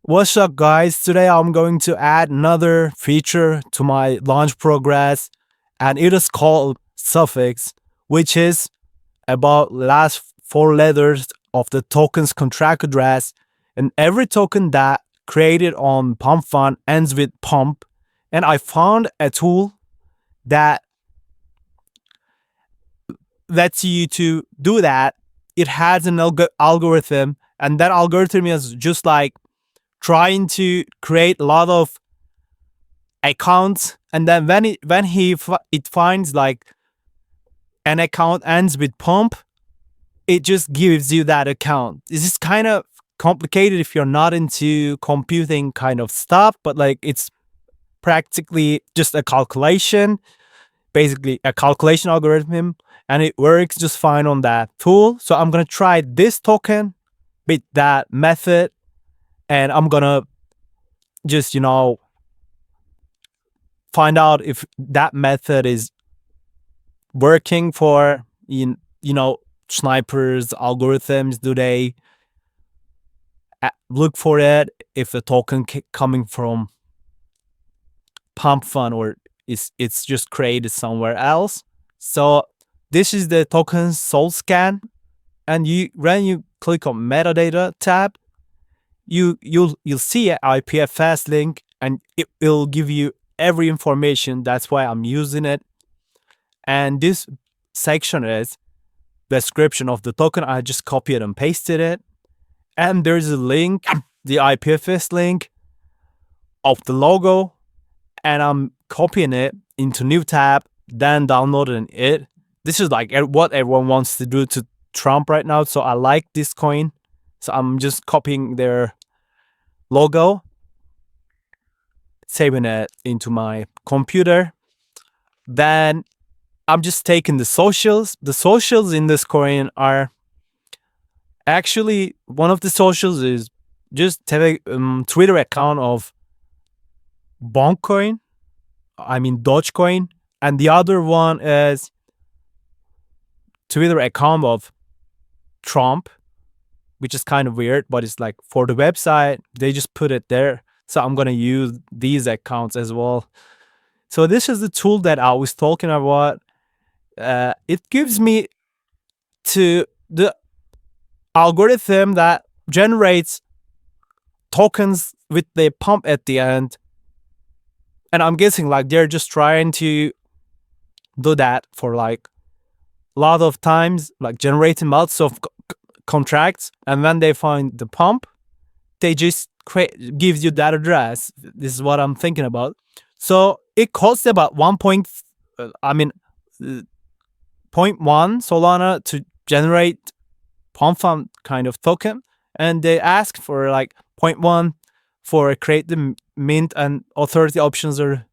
What's up, guys? Today I'm going to add another feature to my launch progress, and it is called Suffix, which is about last four letters of the token's contract address, and every token that created on Pump.fun ends with pump. And I found a tool that lets you to do that. It has an algorithm, and that algorithm is just like trying to create a lot of accounts, and then when it finds like an account ends with pump, it just gives you that account. This is kind of complicated if you're not into computing kind of stuff, but like it's practically just a calculation, basically a calculation algorithm, and it works just fine on that tool. So I'm gonna try this token with that method, and I'm gonna just find out if that method is working for snipers algorithms. Do they look for it if the token coming from Pump.fun, or it's just created somewhere else? So this is the token soul scan, and when you click on metadata tab, you'll see an IPFS link, and it will give you every information. That's why I'm using it. And this section is description of the token. I just copied and pasted it, and there's a link, the IPFS link of the logo, and I'm copying it into new tab, then downloading it. This is like what everyone wants to do to Trump right now, so I like this coin. So I'm just copying their logo, saving it into my computer. Then I'm just taking the socials. The socials in this coin are actually, one of the socials is just Twitter account of Boncoin, Dogecoin, and the other one is Twitter account of Trump, which is kind of weird, but it's like for the website, they just put it there. So I'm going to use these accounts as well. So this is the tool that I was talking about. It gives me to the algorithm that generates tokens with the pump at the end. And I'm guessing like they're just trying to do that for like a lot of times, like generating lots of contracts, and when they find the pump, they just gives you that address. This is what I'm thinking about. So it costs about 0.1 Solana to generate Pump.fun kind of token, and they ask for like 0.1 for create the mint, and authority options are,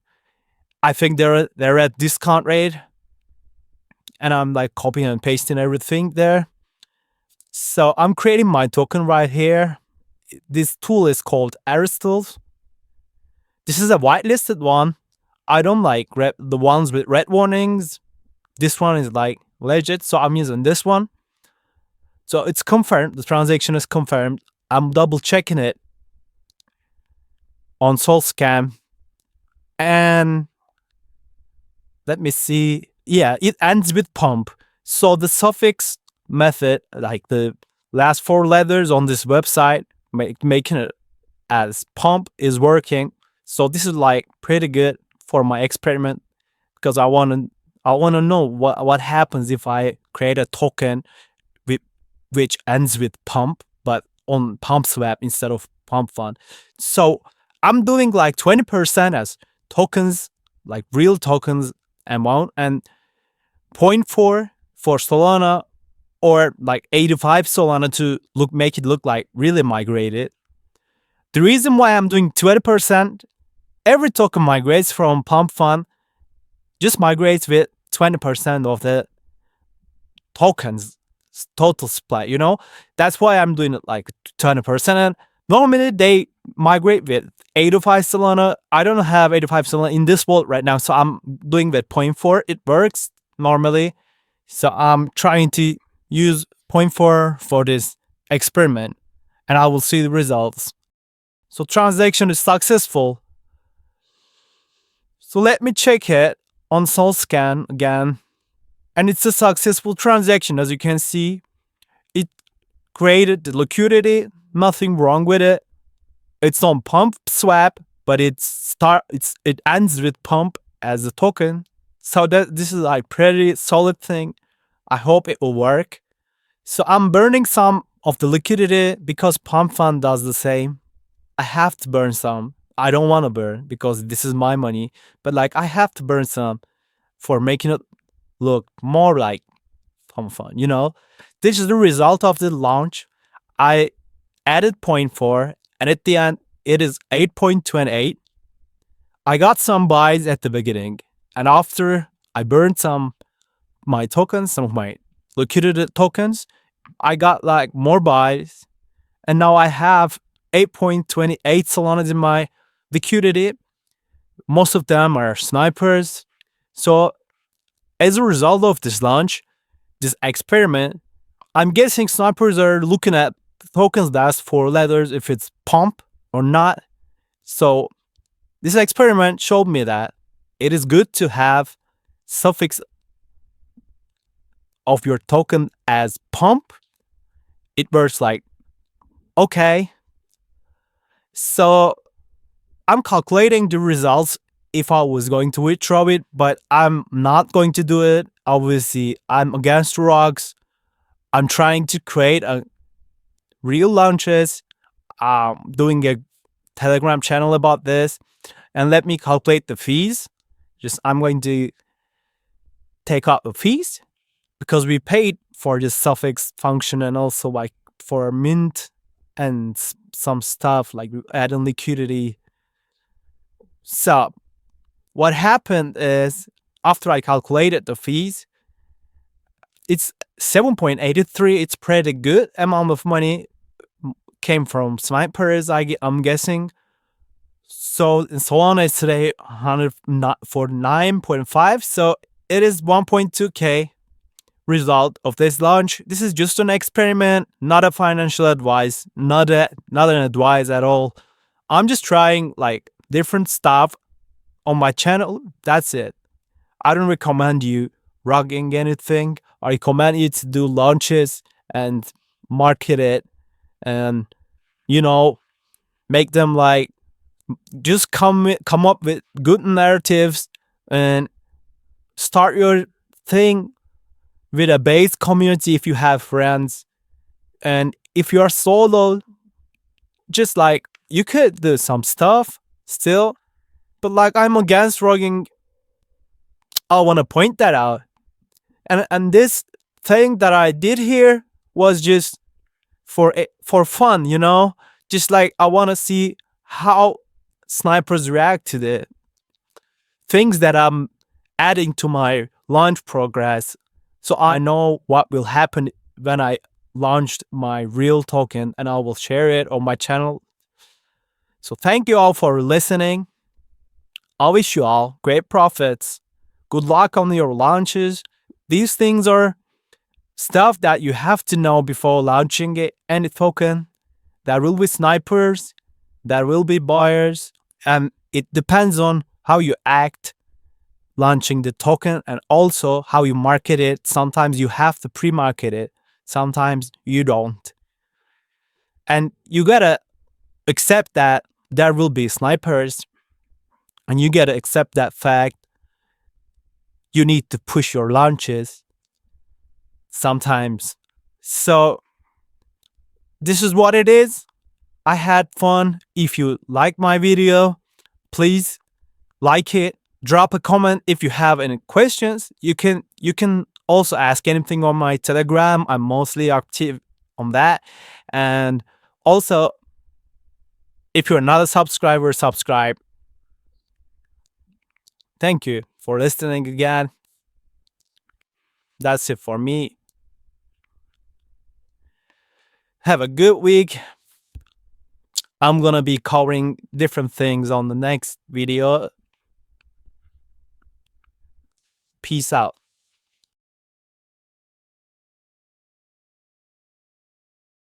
I think they're at discount rate, and I'm like copying and pasting everything there. So I'm creating my token right here. This tool is called Aristotle. This is a whitelisted one. I don't like the ones with red warnings. This one is like legit, so I'm using this one. So it's confirmed. The transaction is confirmed. I'm double checking it on SolScam, and let me see. Yeah, it ends with pump. So the suffix method, like the last four letters on this website, making it as pump, is working. So this is like pretty good for my experiment, because I want to know what happens if I create a token which ends with pump, but on PumpSwap instead of Pump.fun. So I'm doing like 20% as tokens, like real tokens amount, and 0.4 for Solana, or like 85 Solana to make it look like really migrated. The reason why I'm doing 20%, every token migrates from Pump.fun, just migrates with 20% of the tokens total supply, That's why I'm doing it like 20%. And normally they migrate with 85 Solana. I don't have 85 Solana in this wallet right now, so I'm doing with 0.4. It works normally. So I'm trying to use 0.4 for this experiment, and I will see the results. So transaction is successful. So let me check it on SolScan again. And it's a successful transaction. As you can see, it created the liquidity, nothing wrong with it. It's on PumpSwap, but it ends with Pump as a token. So this is like pretty solid thing. I hope it will work. So I'm burning some of the liquidity because Pump.fun does the same. I have to burn some. I don't want to burn because this is my money, but like I have to burn some for making it look more like Pump.fun, you know? This is the result of the launch. I added 0.4 and at the end it is 8.28. I got some buys at the beginning and after I burned some my tokens, some of my liquidity tokens, I got like more buys and now I have 8.28 Solanas in my liquidity. Most of them are snipers. So as a result of this launch, this experiment, I'm guessing snipers are looking at tokens that's 4 letters if it's pump or not. So this experiment showed me that it is good to have suffix of your token as pump. It works like, okay. So I'm calculating the results if I was going to withdraw it, but I'm not going to do it. Obviously, I'm against rugs. I'm trying to create a real launches. Doing a Telegram channel about this. And let me calculate the fees. I'm going to take out the fees because we paid for this suffix function and also like for mint and some stuff like adding liquidity. So what happened is after I calculated the fees, it's 7.83. It's pretty good amount of money came from snipers, I'm guessing. So in Solana is today 149.5. So it is 1.2k result of this launch. This is just an experiment, not a financial advice, not an advice at all. I'm just trying like different stuff on my channel. That's it. I don't recommend you rugging anything. I recommend you to do launches and market it and, you know, make them like just come up with good narratives and start your thing with a base community if you have friends. And if you're solo, just like you could do some stuff still, but like I'm against rugging. I want to point that out. And this thing that I did here was just for fun, you know? Just like I want to see how snipers react to the things that I'm adding to my launch progress. So I know what will happen when I launched my real token and I will share it on my channel. So thank you all for listening. I wish you all great profits. Good luck on your launches. These things are stuff that you have to know before launching any token. There will be snipers, there will be buyers, and it depends on how you act launching the token and also how you market it. Sometimes you have to pre-market it, sometimes you don't. And you gotta accept that there will be snipers, and you gotta accept that fact. You need to push your launches sometimes. So this is what it is. I had fun. If you like my video, please like it. Drop a comment if you have any questions. You can also ask anything on my Telegram. I'm mostly active on that. And also, if you're not a subscriber, subscribe. Thank you for listening again. That's it for me. Have a good week. I'm gonna be covering different things on the next video. Peace out.